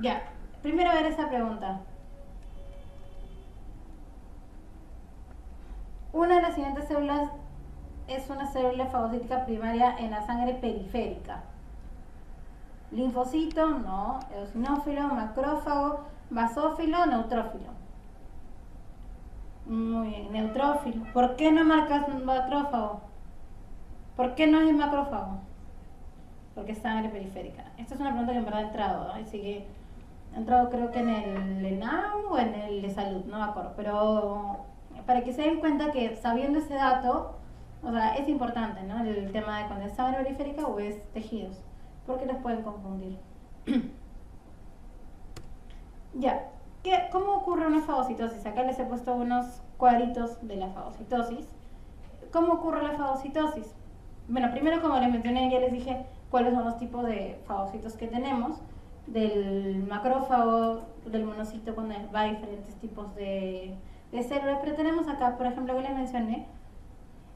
Ya, primero a ver esa pregunta. Una de las siguientes células es una célula fagocítica primaria en la sangre periférica. Linfocito, no. Eosinófilo, macrófago, basófilo, neutrófilo. Muy bien, neutrófilo. ¿Por qué no marcas macrófago? ¿Por qué no es macrófago? Porque es sangre periférica. Esta es una pregunta que en verdad ha entrado, ¿no? Así que ha entrado creo que en el ENAM o en el de salud, no me acuerdo. Pero para que se den cuenta que sabiendo ese dato, o sea, es importante, ¿no? El tema de cuando es sangre periférica o es tejidos, porque los pueden confundir. Ya, ¿cómo ocurre una fagocitosis? Acá les he puesto unos cuadritos de la fagocitosis. ¿Cómo ocurre la fagocitosis? Bueno, primero como les mencioné, ya les dije cuáles son los tipos de fagocitos que tenemos. Del macrófago, del monocito, cuando va a diferentes tipos de células. Pero tenemos acá, por ejemplo, que les mencioné,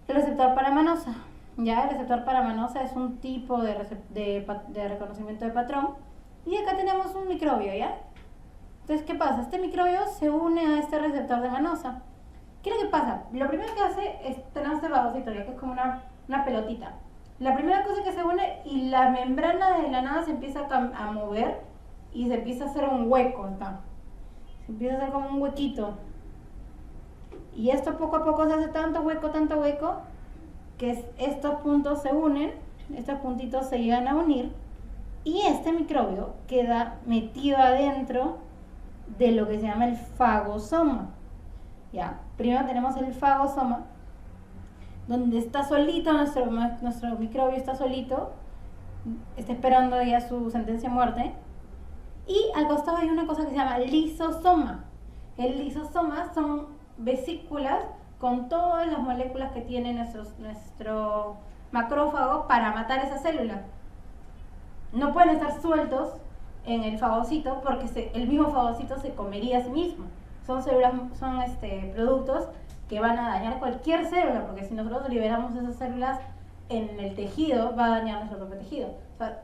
el receptor paramanosa. Ya, el receptor paramanosa es un tipo de reconocimiento de patrón. Y acá tenemos un microbio, ¿ya? Entonces, ¿qué pasa? Este microbio se une a este receptor de manosa. ¿Qué es lo que pasa? Lo primero que hace es tener este fagocito, ya que es como una pelotita. La primera cosa que se une y la membrana de la nada se empieza a mover y se empieza a hacer un hueco acá. Se empieza a hacer como un huequito. Y esto poco a poco se hace tanto hueco, que estos puntos se unen, estos puntitos se llegan a unir y este microbio queda metido adentro de lo que se llama el fagosoma. Ya, primero tenemos el fagosoma, donde está solito nuestro microbio, está solito, está esperando ya su sentencia de muerte. Y al costado hay una cosa que se llama lisosoma. El lisosoma son vesículas con todas las moléculas que tiene nuestro macrófago para matar esa célula. No pueden estar sueltos en el fagocito porque el mismo fagocito se comería a sí mismo. Son células, son productos que van a dañar cualquier célula, porque si nosotros liberamos esas células en el tejido, va a dañar nuestro propio tejido. O sea,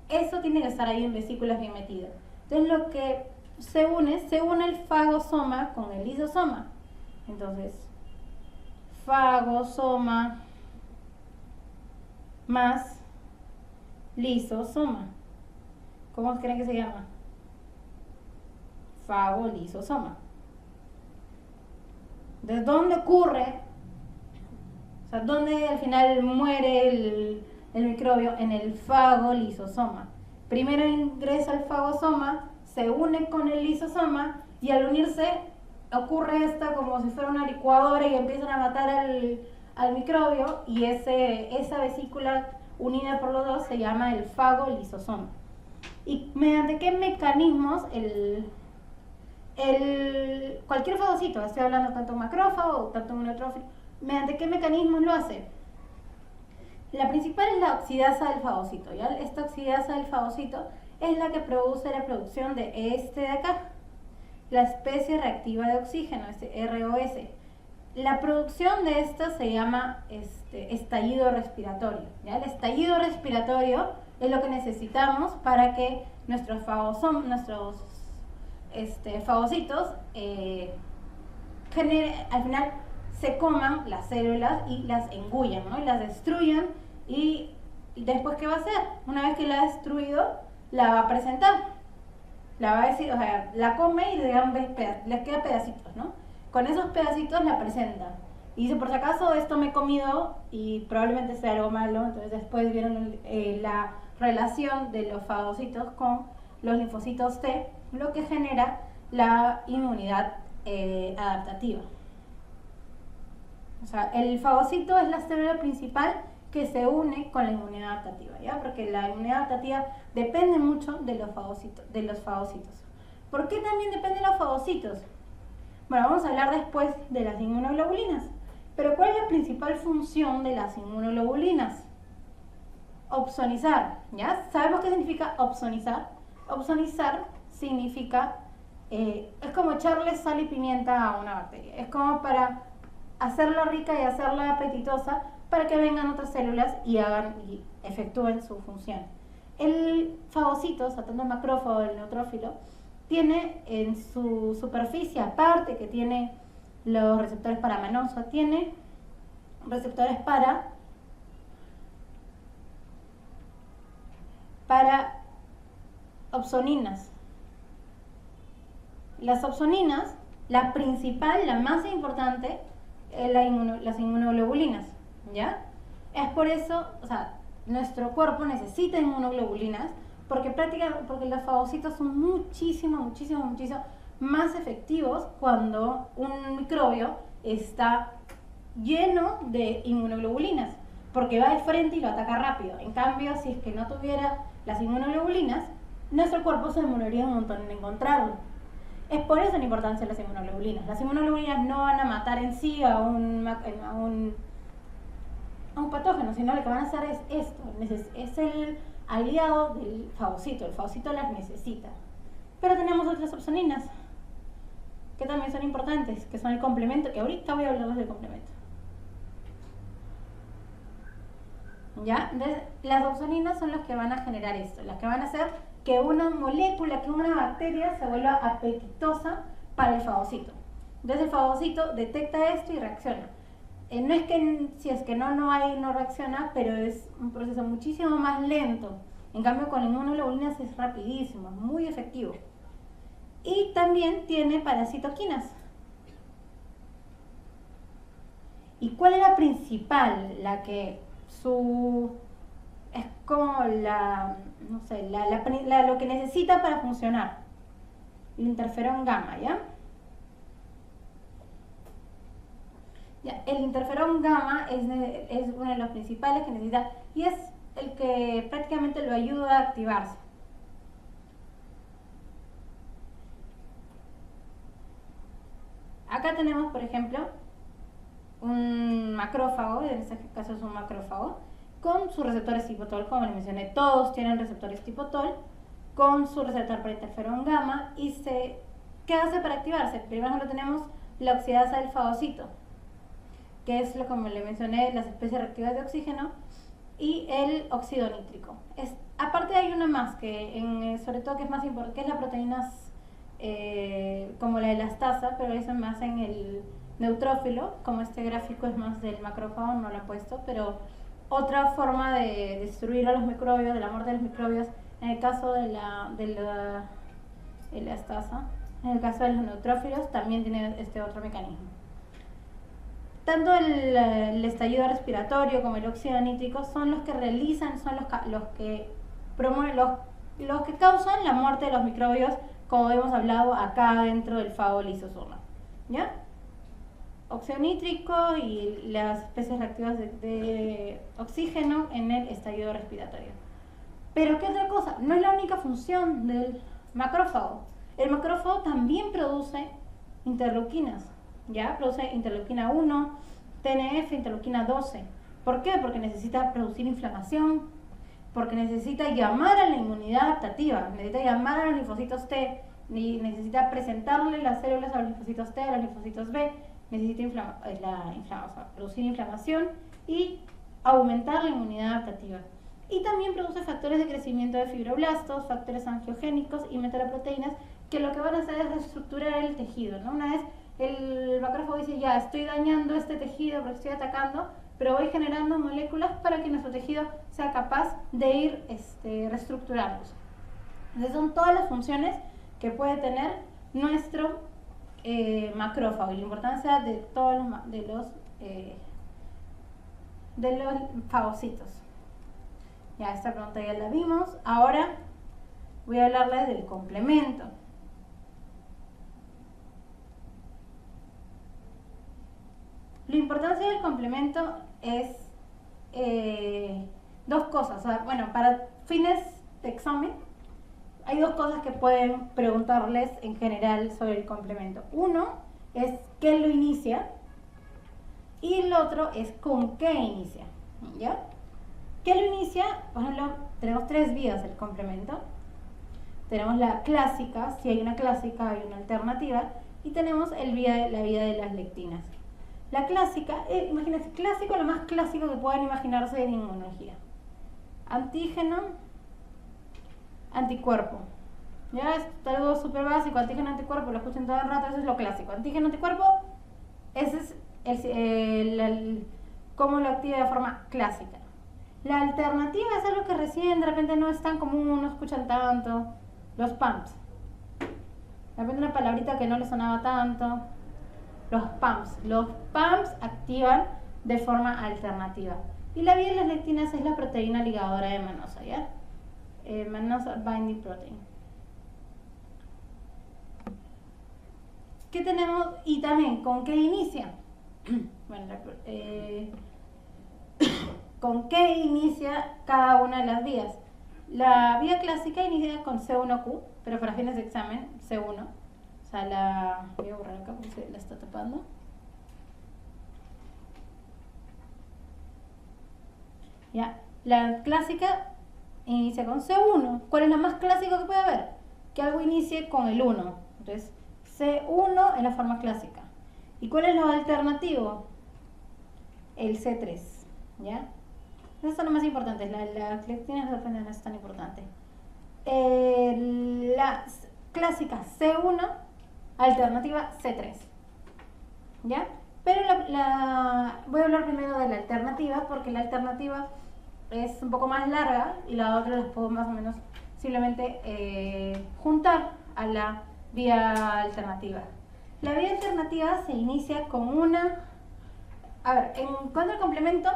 eso tiene que estar ahí en vesículas bien metido. Entonces lo que se une el fagosoma con el lisosoma. Entonces, fagosoma más lisosoma. ¿Cómo creen que se llama? Fagolisosoma. ¿De dónde ocurre? O sea, ¿dónde al final muere el microbio? En el fagolisosoma. Primero ingresa el fagosoma, se une con el lisosoma y al unirse ocurre esta como si fuera una licuadora y empiezan a matar al microbio y esa vesícula unida por los dos se llama el fagolisosoma. ¿Y mediante qué mecanismos cualquier fagocito, estoy hablando tanto macrófago o tanto neutrófilo, mediante qué mecanismos lo hace? La principal es la oxidasa del fagocito, ¿ya? Esta oxidasa del fagocito es la que produce la producción de este de acá, la especie reactiva de oxígeno, ROS. La producción de esta se llama estallido respiratorio, ¿ya? El estallido respiratorio es lo que necesitamos para que nuestros fagocitos al final se coman las células y las engullan, ¿no? Y las destruyan y después ¿qué va a hacer? Una vez que la ha destruido, la va a presentar. La va a decir, o sea, la come y les queda pedacitos, ¿no? Con esos pedacitos la presenta. Y dice, por si acaso esto me he comido y probablemente sea algo malo. Entonces después vieron la relación de los fagocitos con los linfocitos T, lo que genera la inmunidad adaptativa. O sea, el fagocito es la célula principal que se une con la inmunidad adaptativa, ¿ya? Porque la inmunidad adaptativa depende mucho de los fagocitos. ¿Por qué también dependen los fagocitos? Bueno, vamos a hablar después de las inmunoglobulinas. Pero ¿cuál es la principal función de las inmunoglobulinas? Opsonizar, ¿ya? ¿Sabemos qué significa opsonizar? Opsonizar significa, es como echarle sal y pimienta a una bacteria. Es como para hacerla rica y hacerla apetitosa para que vengan otras células y efectúen su función. El fagocito, o sea, tanto el macrófago el neutrófilo, tiene en su superficie, aparte que tiene los receptores para manoso, tiene receptores para opsoninas. Las opsoninas, la principal, la más importante, es las inmunoglobulinas, ¿ya? Es por eso, o sea, nuestro cuerpo necesita inmunoglobulinas porque los fagocitos son muchísimo más efectivos cuando un microbio está lleno de inmunoglobulinas, porque va de frente y lo ataca rápido. En cambio, si es que no tuviera las inmunoglobulinas, nuestro cuerpo se demoraría un montón en encontrarlo. Es por eso la importancia de las inmunoglobulinas. Las inmunoglobulinas no van a matar en sí a un patógeno, sino lo que van a hacer es esto. Es el aliado del fagocito. El fagocito las necesita. Pero tenemos otras opsoninas que también son importantes, que son el complemento, que ahorita voy a hablarles del complemento. ¿Ya? Entonces, las opsoninas son las que van a generar esto, las que van a hacer que una molécula, que una bacteria se vuelva apetitosa para el fagocito. Entonces el fagocito detecta esto y reacciona. No es que si es que no reacciona, pero es un proceso muchísimo más lento. En cambio con la inmunoglobulina es rapidísimo, es muy efectivo. Y también tiene paracitoquinas. ¿Y cuál es la principal? La que es como lo que necesita para funcionar. El interferón gamma, ¿ya? El interferón gamma es uno de los principales que necesita y es el que prácticamente lo ayuda a activarse. Acá tenemos, por ejemplo, un macrófago, en este caso es un macrófago, con sus receptores tipo TOL, como les mencioné, todos tienen receptores tipo TOL, con su receptor para interferón gamma. ¿Qué hace para activarse? Primero tenemos la oxidasa del fagocito, que es como le mencioné, las especies reactivas de oxígeno, y el óxido nítrico. Aparte hay una más, que sobre todo que es más importante, que es la proteína como la elastasa, pero eso es más en el neutrófilo, como este gráfico es más del macrófago, no lo he puesto, pero otra forma de destruir a los microbios, de la muerte de los microbios, en el caso de la elastasa, en el caso de los neutrófilos, también tiene este otro mecanismo. Tanto el estallido respiratorio como el óxido nítrico son los que realizan, son los que promueven, los que causan la muerte de los microbios, como hemos hablado acá dentro del fago lisosoma, ¿ya? Óxido nítrico y las especies reactivas de oxígeno en el estallido respiratorio. Pero ¿qué otra cosa? No es la única función del macrófago. El macrófago también produce interleuquinas, ¿ya? Produce interleuquina 1, TNF, interleuquina 12. ¿Por qué? Porque necesita producir inflamación, porque necesita llamar a la inmunidad adaptativa, necesita llamar a los linfocitos T, necesita presentarle las células a los linfocitos T, a los linfocitos B, necesita producir inflamación y aumentar la inmunidad adaptativa. Y también produce factores de crecimiento de fibroblastos, factores angiogénicos y metaloproteínas, que lo que van a hacer es reestructurar el tejido, ¿no? Una vez el macrófago dice, ya estoy dañando este tejido porque estoy atacando, pero voy generando moléculas para que nuestro tejido sea capaz de ir reestructurándose. Entonces son todas las funciones que puede tener nuestro macrófago y la importancia de todos los fagocitos. Ya esta pregunta ya la vimos. Ahora voy a hablarles del complemento. La importancia del complemento es dos cosas. O sea, bueno, para fines de examen hay dos cosas que pueden preguntarles en general sobre el complemento. Uno es qué lo inicia y el otro es con qué inicia, ¿ya? ¿Qué lo inicia? Por ejemplo, tenemos tres vías del complemento. Tenemos la clásica, si hay una clásica hay una alternativa, y tenemos la vía de las lectinas. La clásica, imagínense, clásico, lo más clásico que puedan imaginarse en inmunología. Antígeno anticuerpo. Ya es algo súper básico, antígeno, anticuerpo, lo escuchan todo el rato, eso es lo clásico. Antígeno, anticuerpo, ese es cómo lo activa de forma clásica. La alternativa es algo que recién de repente no es tan común, no escuchan tanto. Los PAMPs. De repente una palabrita que no le sonaba tanto. Los PAMPs. Los PAMPs activan de forma alternativa. Y la vía de las lectinas es la proteína ligadora de mannose, ¿ya? Mannose Binding Protein. ¿Qué tenemos? Y también, ¿con qué inicia? Bueno, ¿con qué inicia cada una de las vías? La vía clásica inicia con C1Q, pero para fines de examen, C1. O sea, voy a borrar acá porque se la está tapando. Ya, la clásica inicia con C1. ¿Cuál es la más clásica que puede haber? Que algo inicie con el 1. Entonces, C1 es la forma clásica. ¿Y cuál es lo alternativo? El C3, ¿ya? Esas son las más importantes. La lectina no es tan importante. La clásica C1, alternativa C3, ¿ya? Pero voy a hablar primero de la alternativa porque la alternativa es un poco más larga y la otra las puedo más o menos simplemente juntar a la vía alternativa. La vía alternativa se inicia con una... A ver, en cuanto al complemento,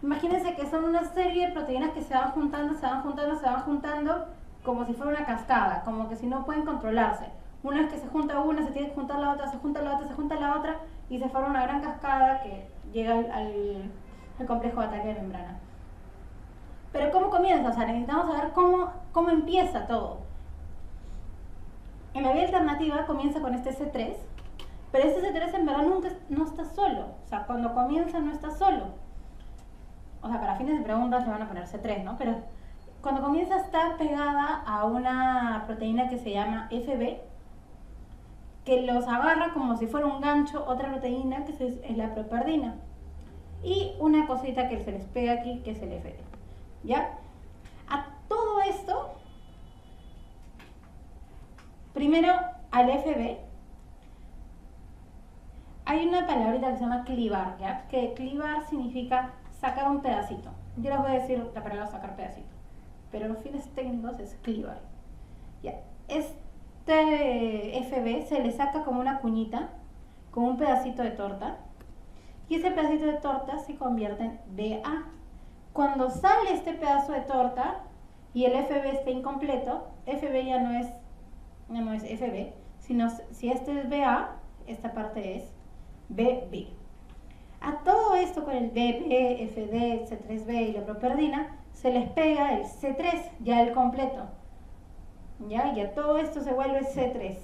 imagínense que son una serie de proteínas que se van juntando, se van juntando, se van juntando como si fuera una cascada, como que si no pueden controlarse. Una vez que se junta una, se tiene que juntar la otra, se junta la otra, se junta la otra y se forma una gran cascada que llega al complejo de ataque de membrana. Pero ¿cómo comienza? O sea, necesitamos saber cómo empieza todo. En la vía alternativa comienza con este C3, pero este C3 en verdad nunca no está solo. O sea, cuando comienza no está solo. O sea, para fines de preguntas le van a poner C3, ¿no? Pero cuando comienza está pegada a una proteína que se llama FB, que los agarra como si fuera un gancho, otra proteína que es la properdina. Y una cosita que se les pega aquí, que es el FD. ¿Ya? A todo esto, primero al FB, hay una palabrita que se llama clivar, ¿ya? Que clivar significa sacar un pedacito. Yo les voy a decir la palabra sacar pedacito, pero los fines técnicos es clivar. ¿Ya? Este FB se le saca como una cuñita, como un pedacito de torta, y ese pedacito de torta se convierte en BA. Cuando sale este pedazo de torta y el FB está incompleto, FB ya no es FB, sino si este es BA, esta parte es BB. A todo esto con el BB, FD, C3B y la properdina, se les pega el C3, ya el completo. ¿Ya? Y a todo esto se vuelve C3.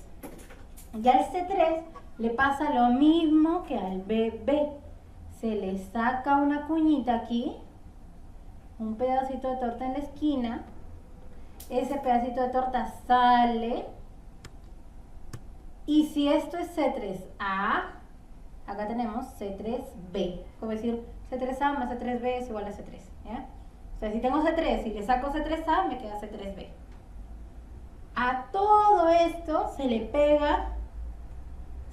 Ya al C3 le pasa lo mismo que al BB. Se le saca una cuñita aquí, un pedacito de torta en la esquina, ese pedacito de torta sale, y si esto es C3A, acá tenemos C3B, como decir C3A más C3B es igual a C3, ¿ya? O sea, si tengo C3 y le saco C3A, me queda C3B. A todo esto se le pega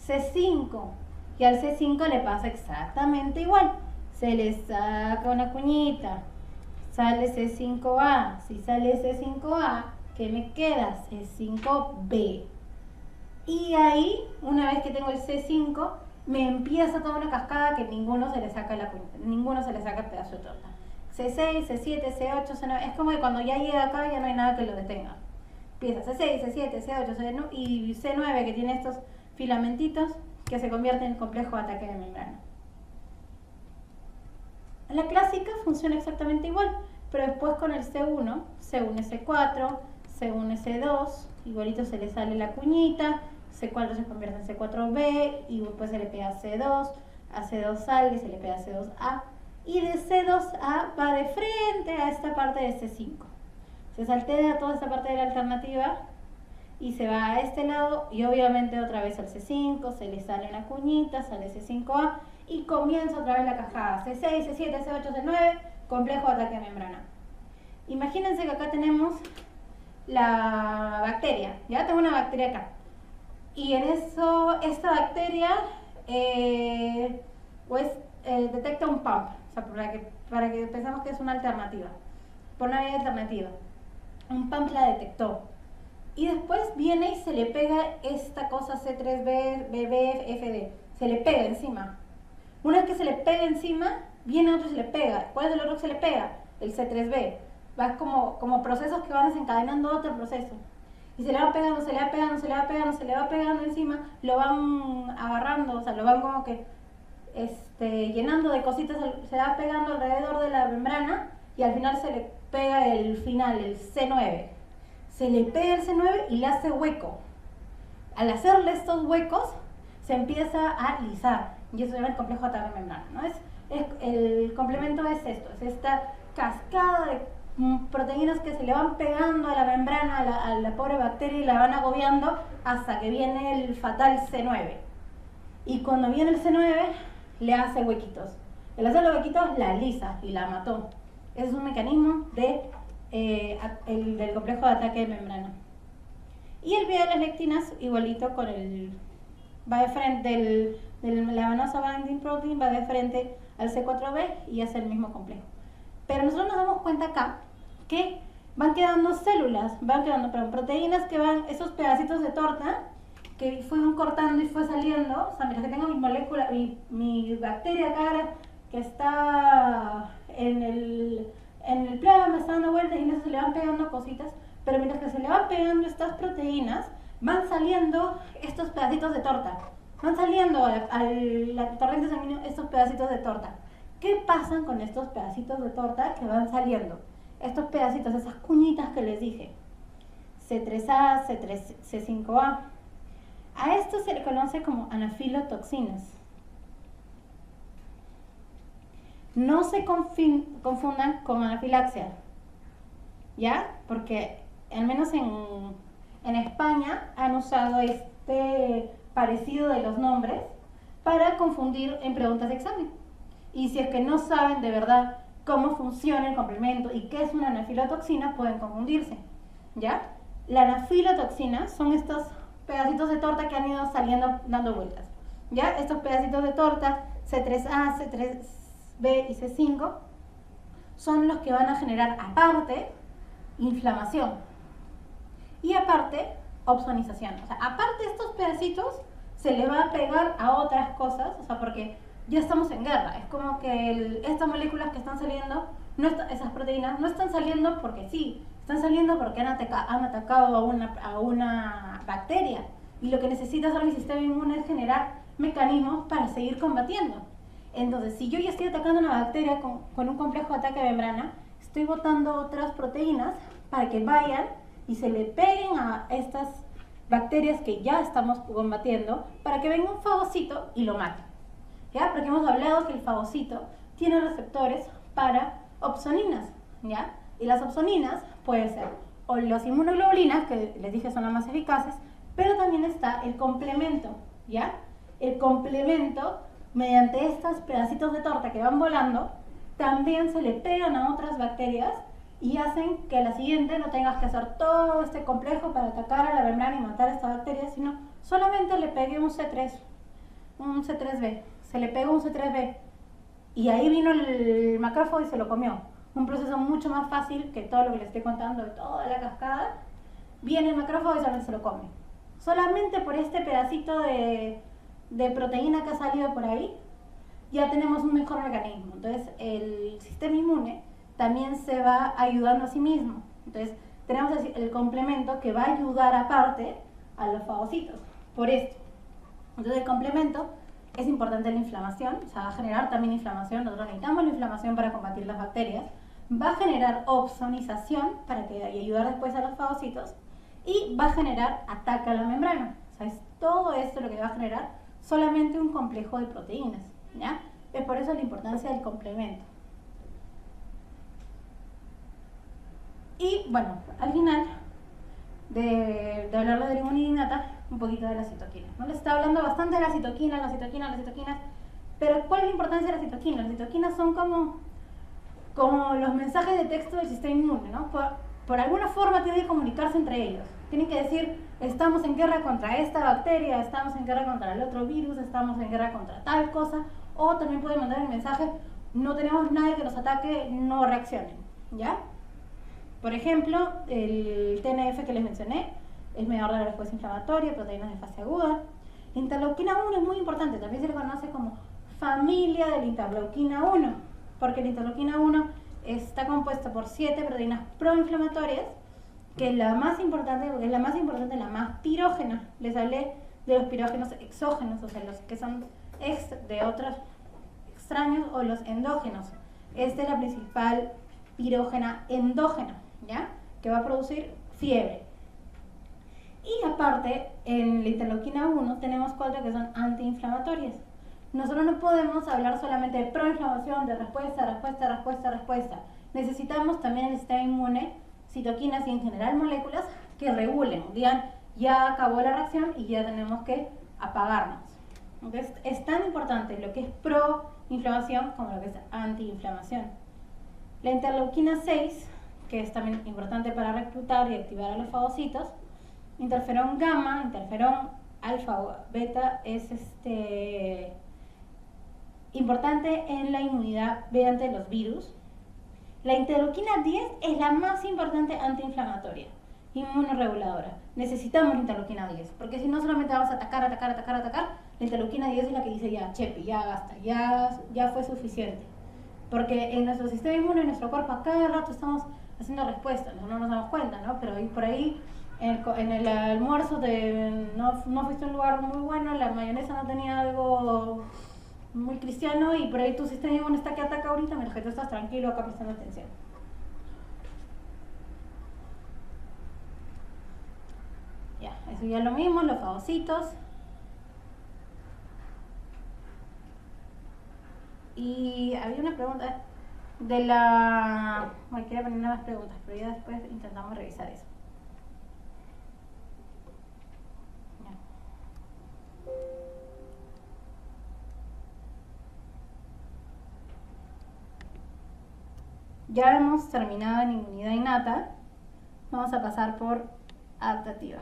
C5, y al C5 le pasa exactamente igual. Se le saca una cuñita, sale C5A. Si sale C5A, ¿qué me queda? C5B. Y ahí, una vez que tengo el C5, me empieza toda una cascada que ninguno se le saca la cuñita, ninguno se le saca el pedazo de torta. C6, C7, C8, C9. Es como que cuando ya llega acá ya no hay nada que lo detenga. Empieza C6, C7, C8, C9 y C9, que tiene estos filamentitos que se convierten en complejo de ataque de membrana. La clásica funciona exactamente igual, pero después con el C1, C1S4, C1S2, igualito se le sale la cuñita, C4 se convierte en C4B y después se le pega C2, a C2 sale y se le pega C2A, y de C2A va de frente a esta parte de C5. Se saltea toda esta parte de la alternativa y se va a este lado y obviamente otra vez al C5, se le sale una cuñita, sale C5A y comienza otra vez la cascada. C6, C7, C8, C9, complejo de ataque de membrana. Imagínense que acá tenemos la bacteria, ya tengo una bacteria acá. Y en eso, esta bacteria detecta un pump, o sea, para que pensamos que es una alternativa, por una vía alternativa. Un pump la detectó. Y después viene y se le pega esta cosa C3b, BBFD, se le pega encima. Una vez que se le pega encima, viene otro y se le pega. ¿Cuál es el otro que se le pega? El C3b. Va como procesos que van desencadenando otro proceso. Y se le va pegando, se le va pegando, se le va pegando, se le va pegando encima, lo van agarrando, o sea, lo van como que llenando de cositas, se va pegando alrededor de la membrana y al final se le pega el final, el C9. Se le pega el C9 y le hace hueco. Al hacerle estos huecos, se empieza a lisar. Y eso era el complejo de ataque de membrana, ¿no? El complemento es esto, es esta cascada de proteínas que se le van pegando a la membrana, a la pobre bacteria y la van agobiando hasta que viene el fatal C9. Y cuando viene el C9, le hace huequitos. El hacerle huequitos la lisa y la mató. Ese es un mecanismo del complejo de ataque de membrana. Y el vía de las lectinas, igualito con va de frente la venosa binding protein, va de frente al C4b y hace el mismo complejo. Pero nosotros nos damos cuenta acá que van quedando células, proteínas que van, esos pedacitos de torta que fueron cortando y fue saliendo. O sea, mira que tengo mi molécula, mi bacteria acá que está en el plasma, está dando vueltas y en eso se le van pegando cositas, pero mientras que se le van pegando estas proteínas, van saliendo estos pedacitos de torta, van saliendo a la torrente sanguínea estos pedacitos de torta. ¿Qué pasan con estos pedacitos de torta que van saliendo? Estos pedacitos, esas cuñitas que les dije, C3A, C5A, a esto se le conoce como anafilotoxinas. No se confundan con anafilaxia, ¿ya? Porque al menos en España han usado este parecido de los nombres para confundir en preguntas de examen. Y si es que no saben de verdad cómo funciona el complemento y qué es una anafilotoxina, pueden confundirse, ¿ya? La anafilotoxina son estos pedacitos de torta que han ido saliendo dando vueltas, ¿ya? Estos pedacitos de torta, C3A, C3B y C5, son los que van a generar aparte inflamación y aparte opsonización. O sea, aparte de estos pedacitos se le va a pegar a otras cosas, o sea, porque ya estamos en guerra. Es como que estas moléculas que están saliendo, esas proteínas, no están saliendo porque sí, están saliendo porque han atacado a una bacteria. Y lo que necesita hacer mi sistema inmune es generar mecanismos para seguir combatiendo. Entonces, si yo ya estoy atacando una bacteria con un complejo de ataque de membrana, estoy botando otras proteínas para que vayan y se le peguen a estas bacterias que ya estamos combatiendo para que venga un fagocito y lo mate. ¿Ya? Porque hemos hablado que el fagocito tiene receptores para opsoninas, ¿ya? Y las opsoninas pueden ser o las inmunoglobulinas, que les dije son las más eficaces, pero también está el complemento, ¿ya? El complemento, mediante estos pedacitos de torta que van volando, también se le pegan a otras bacterias y hacen que a la siguiente no tengas que hacer todo este complejo para atacar a la membrana y matar a esta bacteria, sino solamente le pegué un C3B, se le pegó un C3B y ahí vino el macrófago y se lo comió. Un proceso mucho más fácil que todo lo que les estoy contando de toda la cascada. Viene el macrófago y solamente se lo come. Solamente por este pedacito de proteína que ha salido por ahí, ya tenemos un mejor mecanismo. Entonces el sistema inmune también se va ayudando a sí mismo. Entonces tenemos el complemento que va a ayudar aparte a los fagocitos, por esto. Entonces el complemento es importante en la inflamación, o sea, va a generar también inflamación. Nosotros necesitamos la inflamación para combatir las bacterias. Va a generar opsonización para ayudar después a los fagocitos y va a generar ataque a la membrana. O sea, es todo esto lo que va a generar solamente un complejo de proteínas, ¿ya? Es por eso la importancia del complemento. Y bueno, al final de hablar de la inmunidad innata, un poquito de la citoquina, ¿no? Les estaba hablando bastante de la citoquina, pero ¿cuál es la importancia de la citoquina? Las citoquinas son como los mensajes de texto del sistema inmune, ¿no? por alguna forma tienen que comunicarse entre ellos. Tienen que decir, estamos en guerra contra esta bacteria, estamos en guerra contra el otro virus, estamos en guerra contra tal cosa. O también pueden mandar el mensaje, no tenemos nadie que nos ataque, no reaccionen, ¿ya? Por ejemplo, el TNF que les mencioné, es mediador de la respuesta inflamatoria, proteínas de fase aguda. La interleuquina 1 es muy importante, también se le conoce como familia de la interleuquina 1, porque la interleuquina 1 está compuesta por 7 proteínas proinflamatorias, que es la más importante, porque es la más importante, la más pirógena. Les hablé de los pirógenos exógenos, o sea, los que son de otros extraños, o los endógenos. Esta es la principal pirógena endógena, ¿ya? Que va a producir fiebre. Y aparte, en la interleuquina 1 tenemos 4 que son antiinflamatorias. Nosotros no podemos hablar solamente de proinflamación, de respuesta. Necesitamos también el sistema inmune, citoquinas y en general moléculas que regulen, digan, ya acabó la reacción y ya tenemos que apagarnos. Entonces, es tan importante lo que es proinflamación como lo que es antiinflamación. La interleuquina 6, que es también importante para reclutar y activar a los fagocitos, interferón gamma, interferón alfa o beta, es importante en la inmunidad mediante los virus. La interleuquina 10 es la más importante antiinflamatoria, inmunoreguladora. Necesitamos la interleuquina 10, porque si no solamente vamos a atacar. La interleuquina 10 es la que dice ya, chepi, ya basta, ya fue suficiente. Porque en nuestro sistema inmune, en nuestro cuerpo, a cada rato estamos haciendo respuestas, no nos damos cuenta, ¿no? Pero por ahí, en el almuerzo, no fuiste a un lugar muy bueno, la mayonesa no tenía algo muy cristiano y por ahí tu sistema inmune está que ataca ahorita, mientras que tú estás tranquilo acá prestando atención. Ya, eso ya es lo mismo, los fagocitos. Y había una pregunta de la... Bueno, quería poner más preguntas, pero ya después intentamos revisar eso. Ya hemos terminado en inmunidad innata. Vamos a pasar por adaptativa.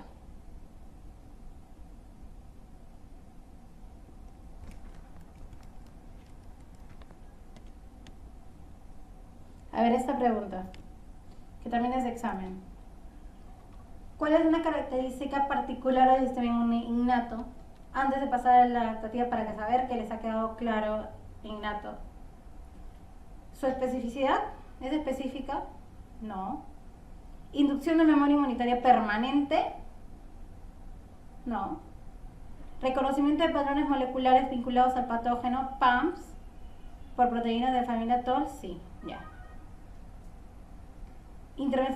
A ver esta pregunta, que también es de examen. ¿Cuál es una característica particular del sistema inmune innato? Antes de pasar a la adaptativa, para saber que les ha quedado claro innato. ¿Su especificidad? ¿Es específica? No. ¿Inducción de memoria inmunitaria permanente? No. ¿Reconocimiento de patrones moleculares vinculados al patógeno, PAMPs, por proteínas de la familia TOL? Sí, ya.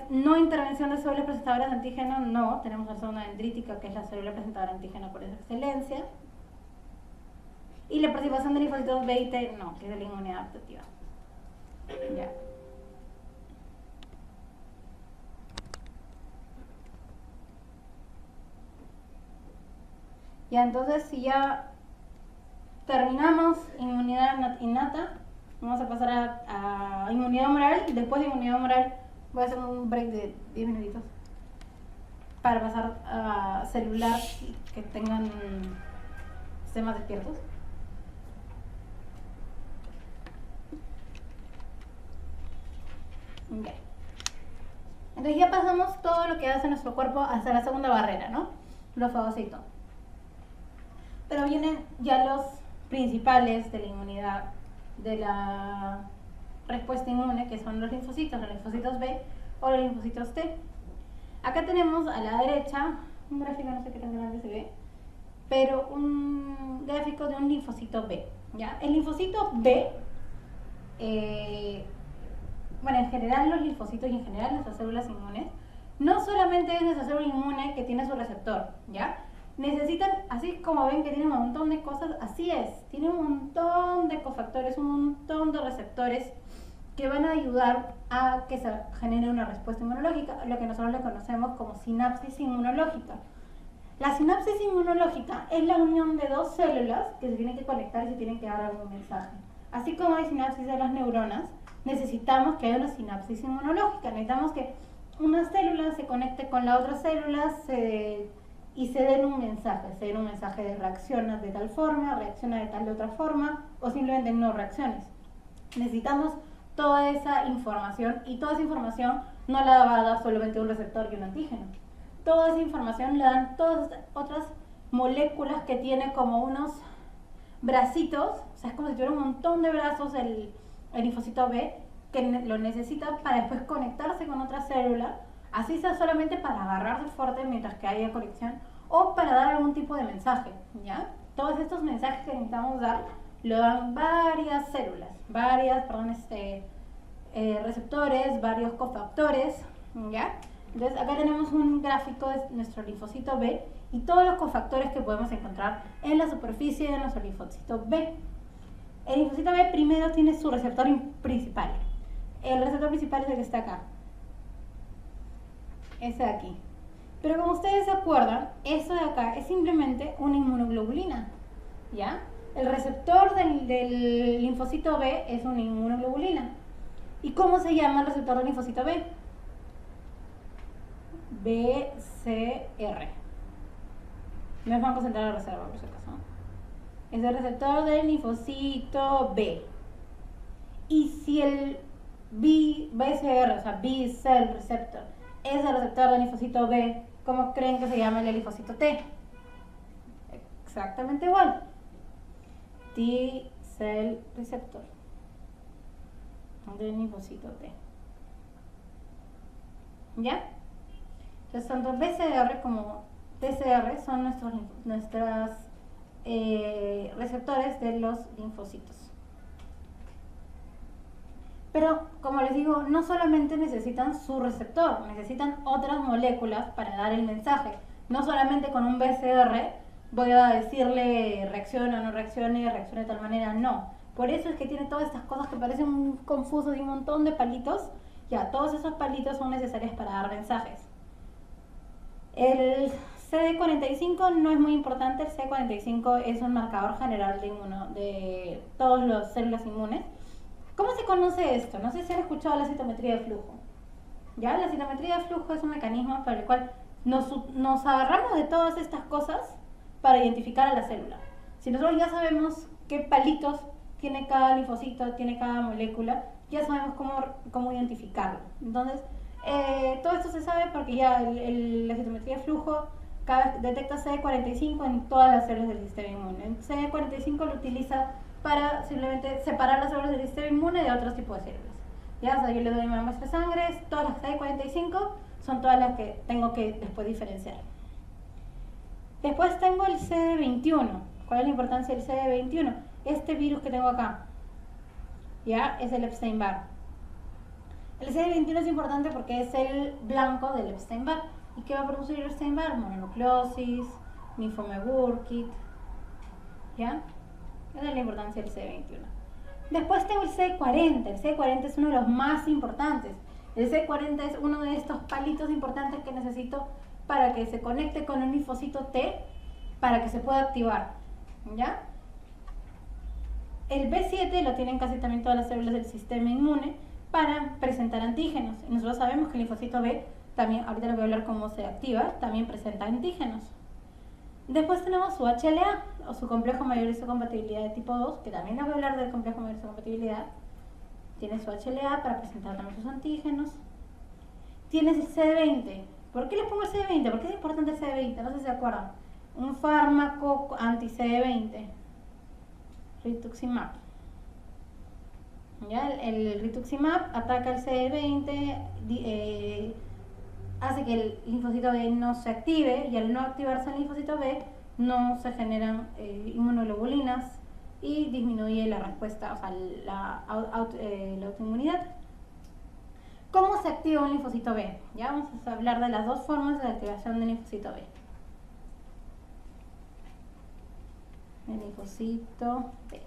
No intervención de células presentadoras de antígeno, no. Tenemos la zona dendrítica, que es la célula presentadora de antígeno por excelencia. Y la participación de linfocitos B y T, no, que es de la inmunidad adaptativa. Ya. Ya, entonces si ya terminamos inmunidad innata, vamos a pasar a inmunidad humoral. Y después de inmunidad humoral voy a hacer un break de 10 minutitos para pasar a celular que tengan sistemas despiertos. Okay. Entonces ya pasamos todo lo que hace nuestro cuerpo hasta la segunda barrera, ¿no? Los fagocitos. Pero vienen ya los principales de la inmunidad, de la respuesta inmune, que son los linfocitos B o los linfocitos T. Acá tenemos a la derecha un gráfico, no sé qué tan grande se ve, pero un gráfico de un linfocito B, ¿ya? El linfocito B, bueno, en general los linfocitos y en general nuestras células inmunes, no solamente es nuestra célula inmune que tiene su receptor, ¿ya? Necesitan, así como ven que tiene un montón de cosas, así es, tiene un montón de cofactores, un montón de receptores que van a ayudar a que se genere una respuesta inmunológica, lo que nosotros le conocemos como sinapsis inmunológica. La sinapsis inmunológica es la unión de dos células que se tienen que conectar y se tienen que dar algún mensaje. Así como hay sinapsis de las neuronas, necesitamos que haya una sinapsis inmunológica, necesitamos que una célula se conecte con la otra célula y se den un mensaje. Se den un mensaje de reacciona de tal forma, reacciona de tal otra forma, o simplemente no reacciones. Necesitamos toda esa información, y toda esa información no la va a dar solamente un receptor y un antígeno. Toda esa información la dan todas otras moléculas que tiene como unos bracitos, o sea, es como si tuviera un montón de brazos el linfocito B, que lo necesita para después conectarse con otra célula, así sea solamente para agarrarse fuerte mientras que haya conexión, o para dar algún tipo de mensaje, ¿ya? Todos estos mensajes que necesitamos dar lo dan varias células, receptores, varios cofactores, ¿ya? Entonces acá tenemos un gráfico de nuestro linfocito B y todos los cofactores que podemos encontrar en la superficie de nuestro linfocito B. El linfocito B primero tiene su receptor principal. El receptor principal es el que está acá. Ese de aquí. Pero como ustedes se acuerdan, eso de acá es simplemente una inmunoglobulina, ¿ya? El receptor del linfocito B es una inmunoglobulina. ¿Y cómo se llama el receptor del linfocito B? BCR. No es Banco Central de Reserva, por si acaso. Es el receptor del linfocito B. Y si el BCR, o sea, B-cell receptor, es el receptor del linfocito B, ¿cómo creen que se llama el linfocito T? Exactamente igual. T-cell receptor del linfocito T. ¿Ya? Entonces, tanto BCR como TCR son nuestros receptores de los linfocitos. Pero, como les digo, no solamente necesitan su receptor, necesitan otras moléculas para dar el mensaje. No solamente con un BCR voy a decirle reaccione o no reaccione, reaccione de tal manera, no. Por eso es que tiene todas estas cosas que parecen muy confusas y un montón de palitos. Ya, todos esos palitos son necesarios para dar mensajes. El CD45 no es muy importante, el CD45 es un marcador general de todas las células inmunes. ¿Cómo se conoce esto? No sé si han escuchado la citometría de flujo. ¿Ya? La citometría de flujo es un mecanismo para el cual nos agarramos de todas estas cosas para identificar a la célula. Si nosotros ya sabemos qué palitos tiene cada linfocito, tiene cada molécula, ya sabemos cómo identificarlo. Entonces, todo esto se sabe porque ya la citometría de flujo detecta CD45 en todas las células del sistema inmune. El CD45 lo utiliza para simplemente separar las células del sistema inmune de otros tipos de células. Ya, o sea, yo le doy una muestra de sangre, todas las CD45 son todas las que tengo que después diferenciar. Después tengo el CD21. ¿Cuál es la importancia del CD21? Este virus que tengo acá, ya, es el Epstein-Barr. El CD21 es importante porque es el blanco del Epstein-Barr. ¿Y qué va a producir el Epstein-Barr? Mononucleosis, linfoma Burkitt, ¿ya? Esa es la importancia del CD21. Después tengo el CD40. El CD40 es uno de los más importantes. El CD40 es uno de estos palitos importantes que necesito para que se conecte con un linfocito T para que se pueda activar, ¿ya? El B7 lo tienen casi también todas las células del sistema inmune para presentar antígenos. Y nosotros sabemos que el linfocito B, también, ahorita les voy a hablar cómo se activa, también presenta antígenos. Después tenemos su HLA, o su complejo mayor histocompatibilidad de tipo 2, que también les voy a hablar del complejo mayor histocompatibilidad. Tiene su HLA para presentar también sus antígenos. Tienes el CD20. ¿Por qué les pongo el CD20? ¿Por qué es importante el CD20? No sé si se acuerdan. Un fármaco anti-CD20. Rituximab. ¿Ya? El rituximab ataca el CD20, hace que el linfocito B no se active, y al no activarse el linfocito B no se generan inmunoglobulinas y disminuye la respuesta, o sea, la autoinmunidad. ¿Cómo se activa un linfocito B? Ya vamos a hablar de las dos formas de activación del linfocito B. El linfocito B.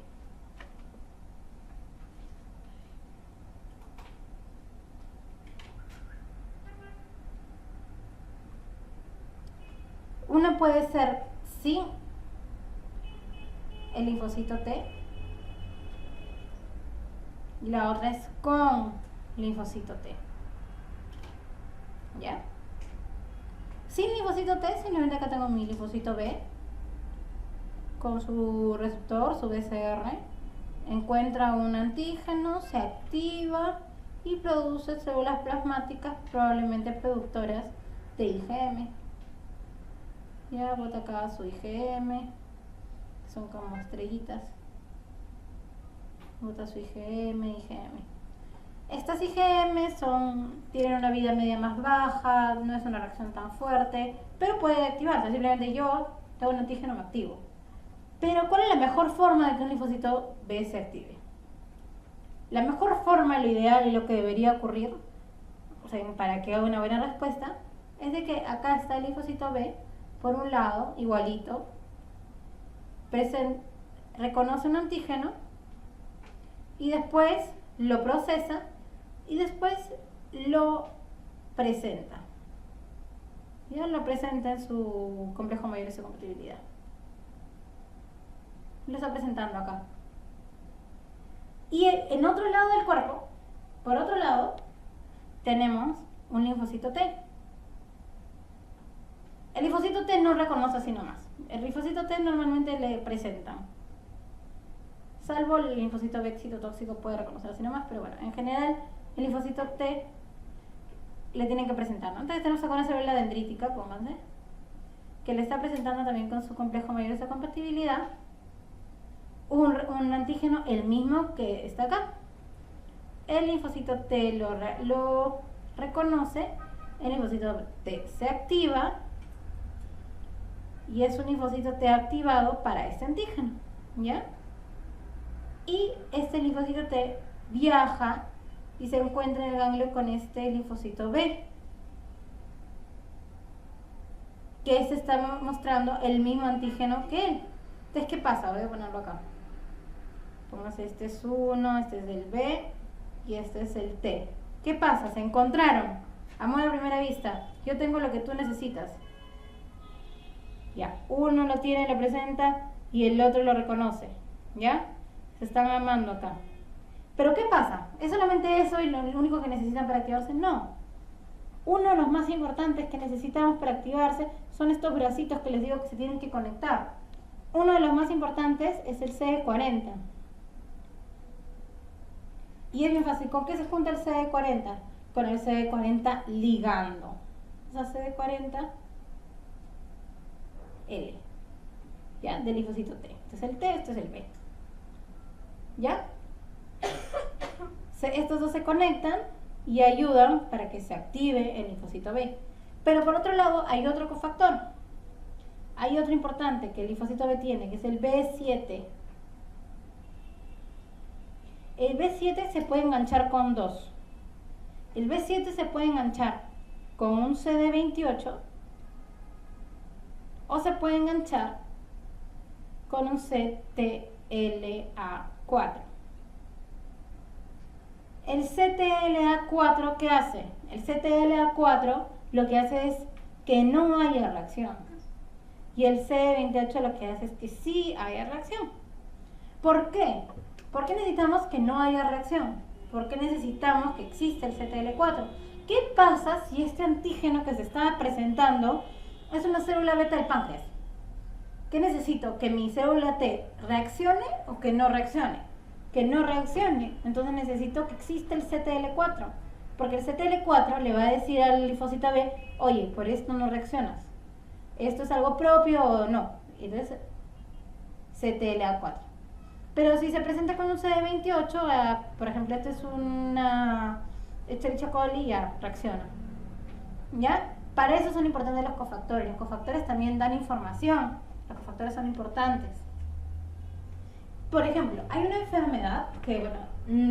Una puede ser sin el linfocito T y la otra es con linfocito T. ¿Ya? Sin linfocito T, simplemente acá tengo mi linfocito B con su receptor, su BCR, encuentra un antígeno, se activa y produce células plasmáticas, probablemente productoras de IgM. Ya bota acá su IgM, son como estrellitas. Bota su IgM. Estas IgM tienen una vida media más baja, no es una reacción tan fuerte, pero puede activarse. Simplemente yo tengo un antígeno, me activo. Pero ¿cuál es la mejor forma de que un linfocito B se active? La mejor forma, lo ideal y lo que debería ocurrir, o sea, para que haga una buena respuesta, es de que acá está el linfocito B, por un lado, igualito, reconoce un antígeno y después lo procesa y después lo presenta. Ya lo presenta en su complejo mayor de su compatibilidad. Lo está presentando acá. Y en otro lado del cuerpo, por otro lado, tenemos un linfocito T. El linfocito T no reconoce así nomás. El linfocito T normalmente le presentan. Salvo el linfocito B citotóxico puede reconocer así nomás, pero bueno, en general el linfocito T le tienen que presentar, ¿no? Entonces tenemos acá una célula dendrítica, pónganse, que le está presentando también con su complejo mayor de compatibilidad un antígeno, el mismo que está acá. El linfocito T lo reconoce, el linfocito T se activa y es un linfocito T activado para este antígeno, ¿ya? Y este linfocito T viaja y se encuentra en el ganglio con este linfocito B, que se está mostrando el mismo antígeno que él. Entonces, ¿qué pasa? Voy a ponerlo acá. Póngase, este es 1, este es el B y este es el T. ¿Qué pasa? Se encontraron. Amor a primera vista. Yo tengo lo que tú necesitas. Ya, uno lo tiene, lo presenta y el otro lo reconoce. ¿Ya? Se están amando acá. Pero ¿qué pasa? ¿Es solamente eso y lo único que necesitan para activarse? No. Uno de los más importantes que necesitamos para activarse son estos bracitos que les digo que se tienen que conectar. Uno de los más importantes es el CD40. Y es bien fácil. ¿Con qué se junta el CD40? Con el CD40 ligando. O sea, CD40L. ¿Ya? Del linfocito T. Este es el T, este es el B. ¿Ya? Estos dos se conectan y ayudan para que se active el linfocito B. Pero por otro lado hay otro cofactor. Hay otro importante que el linfocito B tiene, que es el B7. El B7 se puede enganchar con dos. El B7 se puede enganchar con un CD28 o se puede enganchar con un CTLA4. El CTLA4, ¿qué hace? El CTLA4 lo que hace es que no haya reacción. Y el CD28 lo que hace es que sí haya reacción. ¿Por qué? ¿Por qué necesitamos que no haya reacción? ¿Por qué necesitamos que exista el CTL4? ¿Qué pasa si este antígeno que se está presentando es una célula beta del páncreas? ¿Qué necesito? ¿Que mi célula T reaccione o que no reaccione? Que no reaccione. Entonces necesito que exista el CTL4. Porque el CTL4 le va a decir al linfocito B, oye, por esto no reaccionas. ¿Esto es algo propio o no? Entonces, CTLA4. Pero si se presenta con un CD28, por ejemplo, este es una Escherichia coli, ya reacciona. ¿Ya? Para eso son importantes los cofactores. Los cofactores también dan información. Los cofactores son importantes. Por ejemplo, hay una enfermedad que, bueno,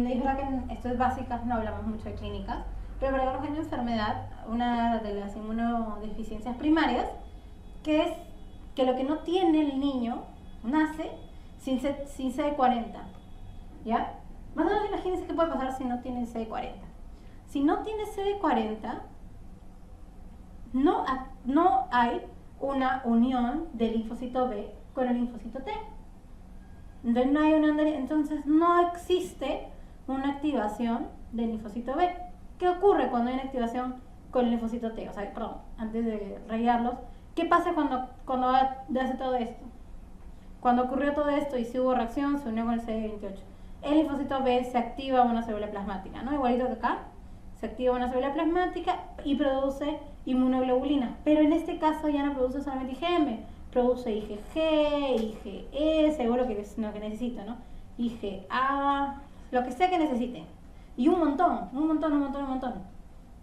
es verdad que en esto es básicas, no hablamos mucho de clínicas, pero para hay una enfermedad, una de las inmunodeficiencias primarias, que es que lo que no tiene el niño nace sin CD40, ¿ya? Más o menos imagínense qué puede pasar si no tiene CD40. Si no tiene CD40, no hay una unión del linfocito B con el linfocito T. Entonces no existe una activación del linfocito B. ¿Qué ocurre cuando hay una activación con el linfocito T, o sea, perdón, antes de rayarlos, ¿qué pasa cuando hace todo esto? Cuando ocurrió todo esto y si hubo reacción, se unió con el CD28. El linfocito B se activa una célula plasmática, ¿no? Igualito que acá, se activa una célula plasmática y produce inmunoglobulinas. Pero en este caso ya no produce solamente IgM, produce IgG, IgE, según lo que necesita, ¿no? IgA, lo que sea que necesite. Y un montón.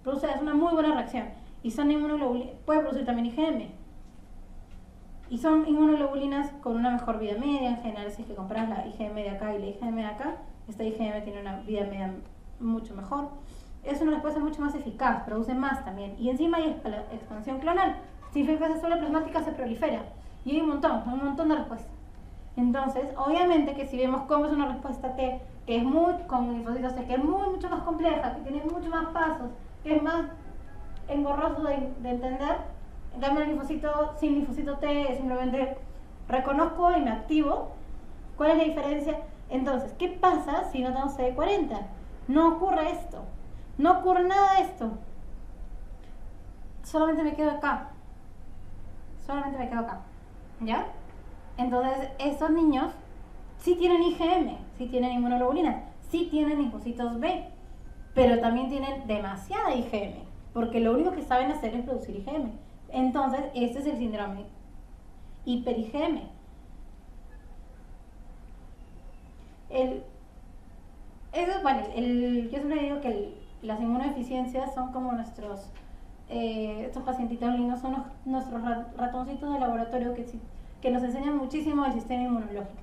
Produce, es una muy buena reacción. Y son inmunoglobulinas, puede producir también IgM. Y son inmunoglobulinas con una mejor vida media. En general, si es que compras la IgM de acá y la IgM de acá, esta IgM tiene una vida media mucho mejor. Es una respuesta mucho más eficaz, produce más también. Y encima hay expansión clonal. Si fijas esa célula plasmática se prolifera. Y hay un montón de respuestas. Entonces, obviamente que si vemos cómo es una respuesta T, que es muy, con linfocitos T, que es mucho más compleja, que tiene muchos más pasos, que es más engorroso de entender, en cambio el linfocito, sin linfocito T, simplemente reconozco y me activo. ¿Cuál es la diferencia? Entonces, ¿qué pasa si no tengo CD40? No ocurre esto. No ocurre nada de esto. Solamente me quedo acá. ¿Ya? Entonces, esos niños sí tienen IgM, sí tienen inmunoglobulinas, sí tienen linfocitos B, pero también tienen demasiada IgM, porque lo único que saben hacer es producir IgM. Entonces, este es el síndrome hiper-IgM. Yo siempre digo que las inmunodeficiencias son como estos pacientitos lindos, son nuestros ratoncitos de laboratorio que nos enseñan muchísimo del sistema inmunológico.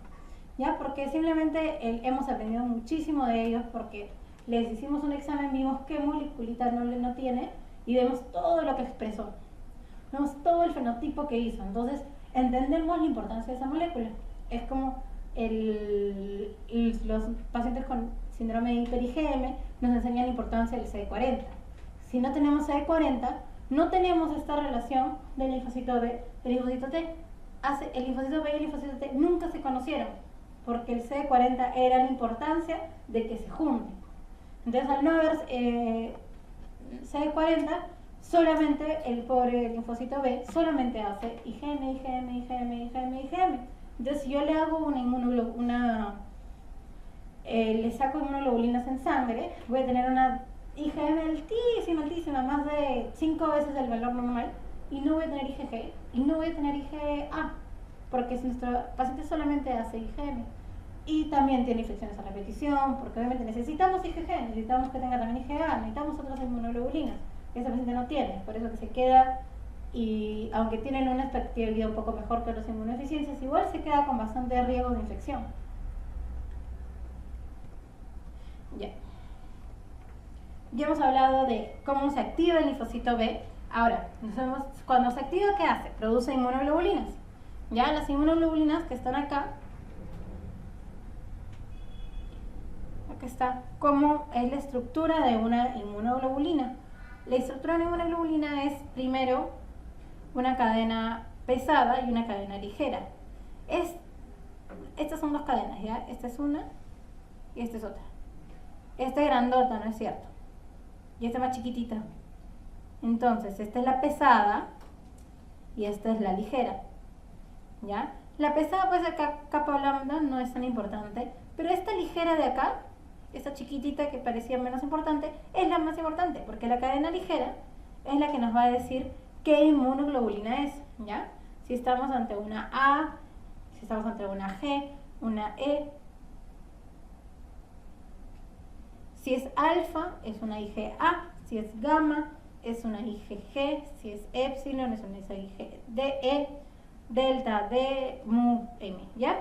¿Ya? Porque simplemente hemos aprendido muchísimo de ellos porque les hicimos un examen, vimos qué moleculita no tiene y vemos todo lo que expresó. Vemos todo el fenotipo que hizo. Entonces, entendemos la importancia de esa molécula. Es como los pacientes con síndrome de hiper-IgM nos enseñan la importancia del CD40. Si no tenemos CD40, no tenemos esta relación del linfocito B, del linfocito T. El linfocito B y el linfocito T nunca se conocieron, porque el CD40 era la importancia de que se junten. Entonces, al no haber CD40, solamente el pobre linfocito B solamente hace IgM. Entonces, si yo le hago le saco inmunoglobulinas en sangre, voy a tener una IgM altísima, más de 5 veces el valor normal, y no voy a tener IgG, y no voy a tener IgA, porque nuestro paciente solamente hace IgM. Y también tiene infecciones a repetición, porque obviamente necesitamos IgG, necesitamos que tenga también IgA, necesitamos otras inmunoglobulinas, que ese paciente no tiene, por eso que se queda, y aunque tienen una expectativa de vida un poco mejor que otras inmunodeficiencias, igual se queda con bastante riesgo de infección. Ya hemos hablado de cómo se activa el linfocito B. Ahora, cuando se activa, ¿qué hace? Produce inmunoglobulinas. Ya, las inmunoglobulinas que están acá está, cómo es la estructura de una inmunoglobulina. La estructura de una inmunoglobulina es primero una cadena pesada y una cadena ligera. Estas son dos cadenas, ¿ya? Esta es una y esta es otra. Esta es grandota, ¿no es cierto? Y esta es más chiquitita. Entonces, esta es la pesada y esta es la ligera. ¿Ya? La pesada, pues acá, capa lambda, no es tan importante, pero esta ligera de acá, esta chiquitita que parecía menos importante, es la más importante, porque la cadena ligera es la que nos va a decir qué inmunoglobulina es, ¿ya? Si estamos ante una A, si estamos ante una G, una E. Si es alfa, es una IgA, si es gamma, es una IgG, si es epsilon, es una IgE, delta, D, mu, M, ¿ya?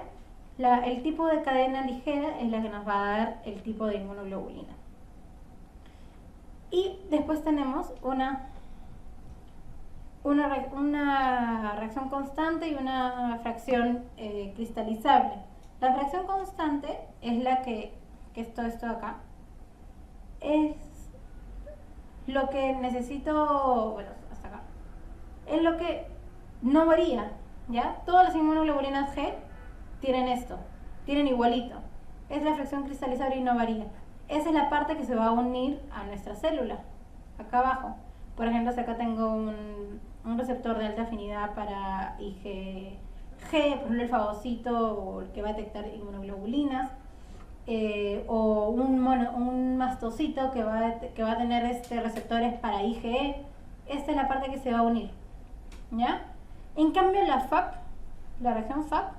El tipo de cadena ligera es la que nos va a dar el tipo de inmunoglobulina. Y después tenemos una reacción constante y una fracción cristalizable. La fracción constante es la que es todo esto de acá. Es lo que necesito, bueno, hasta acá. Es lo que no varía, ¿ya? Todas las inmunoglobulinas G tienen esto, tienen igualito. Es la fracción cristalizable y no varía. Esa es la parte que se va a unir a nuestra célula, acá abajo. Por ejemplo, si acá tengo un receptor de alta afinidad para IgG, por ejemplo el fagocito que va a detectar inmunoglobulinas, o un mastocito que va a tener receptores para IgE. Esta es la parte que se va a unir, ¿ya? En cambio la FAP, la región FAP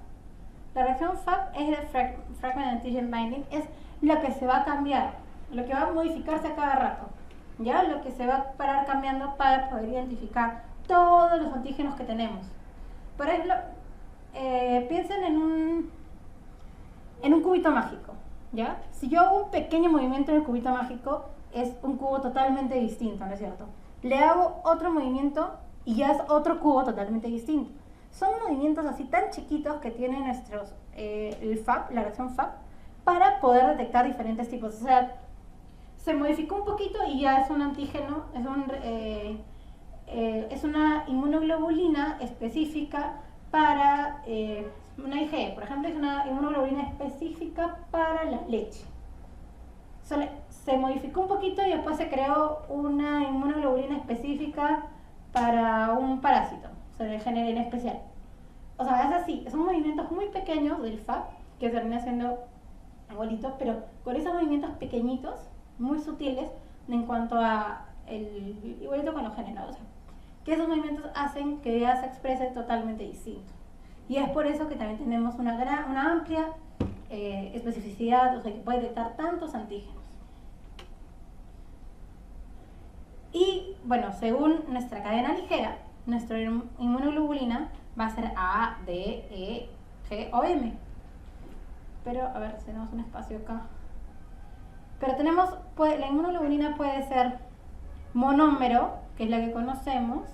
es el Fragment Antigen Binding, es lo que se va a cambiar, lo que va a modificarse a cada rato, ¿ya? Lo que se va a parar cambiando para poder identificar todos los antígenos que tenemos. Por ejemplo, piensen en un cubito mágico, ¿ya? Si yo hago un pequeño movimiento en el cubito mágico, es un cubo totalmente distinto, ¿no es cierto? Le hago otro movimiento y ya es otro cubo totalmente distinto. Son movimientos así tan chiquitos que tiene el FAP, la reacción FAP, para poder detectar diferentes tipos. O sea, se modificó un poquito y ya es un antígeno, es una inmunoglobulina específica para una IgE, por ejemplo, es una inmunoglobulina específica para la leche. Se modificó un poquito y después se creó una inmunoglobulina específica para un parásito, o sea, de género en especial. O sea, es así, son movimientos muy pequeños del FAP que termina siendo igualitos, pero con esos movimientos pequeñitos, muy sutiles, en cuanto a igualito con los géneros, o sea, que esos movimientos hacen que ya se exprese totalmente distinto. Y es por eso que también tenemos una amplia especificidad, o sea, que puede detectar tantos antígenos. Y bueno, según nuestra cadena ligera, nuestra inmunoglobulina va a ser A, D, E, G o M. Pero, a ver, tenemos un espacio acá. Pero la inmunoglobulina puede ser monómero, que es la que conocemos,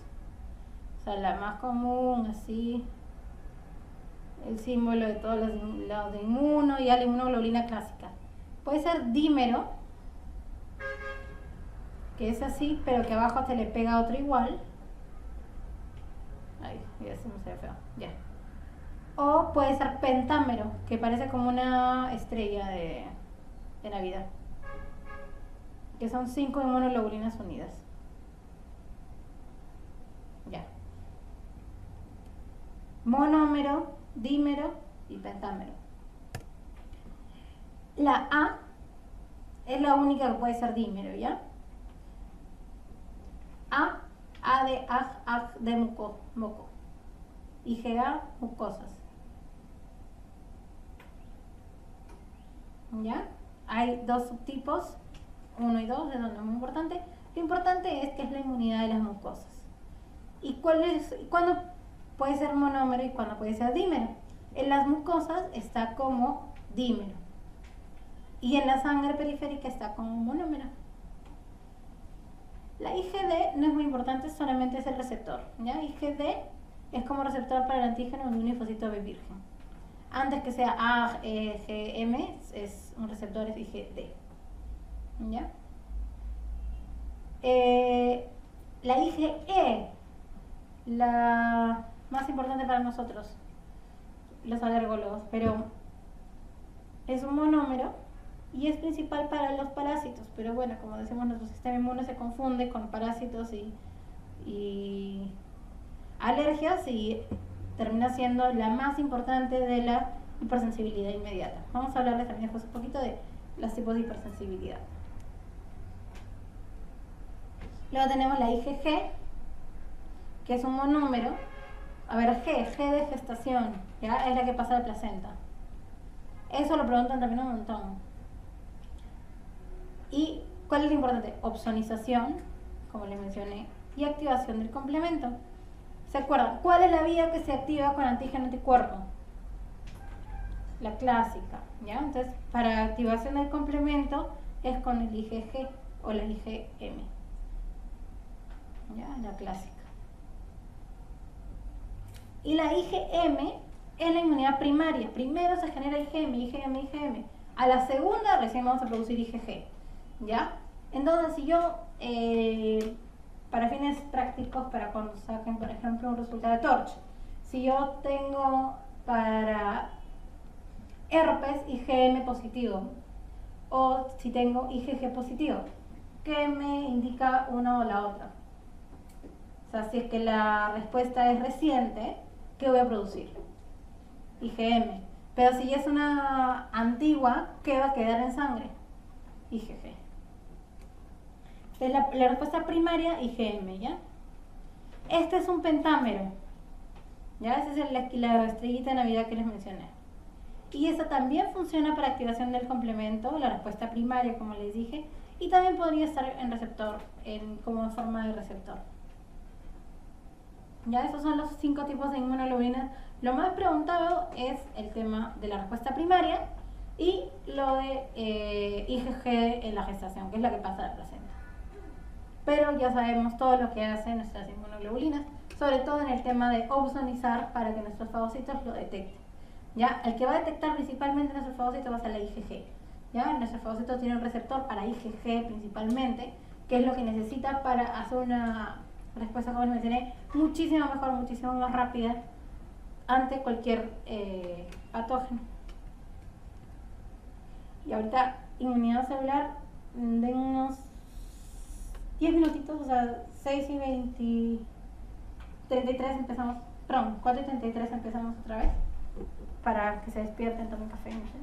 o sea, la más común, así, el símbolo de todos los lados de inmuno, y la inmunoglobulina clásica. Puede ser dímero, que es así, pero que abajo se le pega otro igual. Ay, ya se me ve feo, ya. O puede ser pentámero, que parece como una estrella de Navidad, que son 5 inmunoglobulinas unidas. Ya. Monómero, dímero y pentámero. La A es la única que puede ser dímero, ¿ya? A de ag de moco. IgA, mucosas. ¿Ya? Hay dos subtipos, 1 y 2, eso no es muy importante. Lo importante es que es la inmunidad de las mucosas. ¿Y cuándo puede ser monómero y cuándo puede ser dímero? En las mucosas está como dímero y en la sangre periférica está como monómero. La IgD no es muy importante, solamente es el receptor, ¿ya? IgD es como receptor para el antígeno de un linfocito B virgen. Antes que sea AGM, es un receptor, es IgD, ¿ya? La IgE, la más importante para nosotros, los alergólogos, pero es un monómero y es principal para los parásitos, pero bueno, como decimos, nuestro sistema inmune se confunde con parásitos y alergias y termina siendo la más importante de la hipersensibilidad inmediata. Vamos a hablarles también después un poquito de los tipos de hipersensibilidad. Luego tenemos la IgG, que es un monómero. A ver, G de gestación, ¿ya? Es la que pasa de placenta. Eso lo preguntan también un montón. ¿Y cuál es lo importante? Opsonización, como les mencioné, y activación del complemento. ¿Se acuerdan? ¿Cuál es la vía que se activa con antígeno anticuerpo? La clásica, ¿ya? Entonces, para activación del complemento es con el IgG o la IgM, ¿ya? La clásica. Y la IgM es la inmunidad primaria. Primero se genera IgM. A la segunda recién vamos a producir IgG, ¿ya? Entonces, si yo, para fines prácticos, para cuando saquen, por ejemplo, un resultado de Torch, si yo tengo para herpes IgM positivo, o si tengo IgG positivo, ¿qué me indica una o la otra? sea, si es que la respuesta es reciente, ¿qué voy a producir? IgM. Pero si ya es una antigua, ¿qué va a quedar en sangre? IgG. Entonces la respuesta primaria, IgM, ¿ya? Este es un pentámero, ¿ya? Esa es la estrellita de Navidad que les mencioné. Y esta también funciona para activación del complemento, la respuesta primaria, como les dije, y también podría estar en receptor, como forma de receptor. Ya, esos son los 5 tipos de inmunoglobulinas. Lo más preguntado es el tema de la respuesta primaria y lo de IgG en la gestación, que es la que pasa a la placenta. Pero ya sabemos todo lo que hacen nuestras inmunoglobulinas, sobre todo en el tema de opsonizar para que nuestros fagocitos lo detecten. ¿Ya? El que va a detectar principalmente nuestros fagocitos va a ser la IgG. ¿Ya? Nuestro fagocito tiene un receptor para IgG principalmente, que es lo que necesita para hacer una respuesta, como les mencioné, muchísimo mejor, muchísimo más rápida ante cualquier patógeno. Y ahorita, inmunidad celular, de unos 10 minutitos, o sea, 6:33 empezamos, perdón, 4:33 empezamos otra vez, para que se despierten, tomen café, no sé.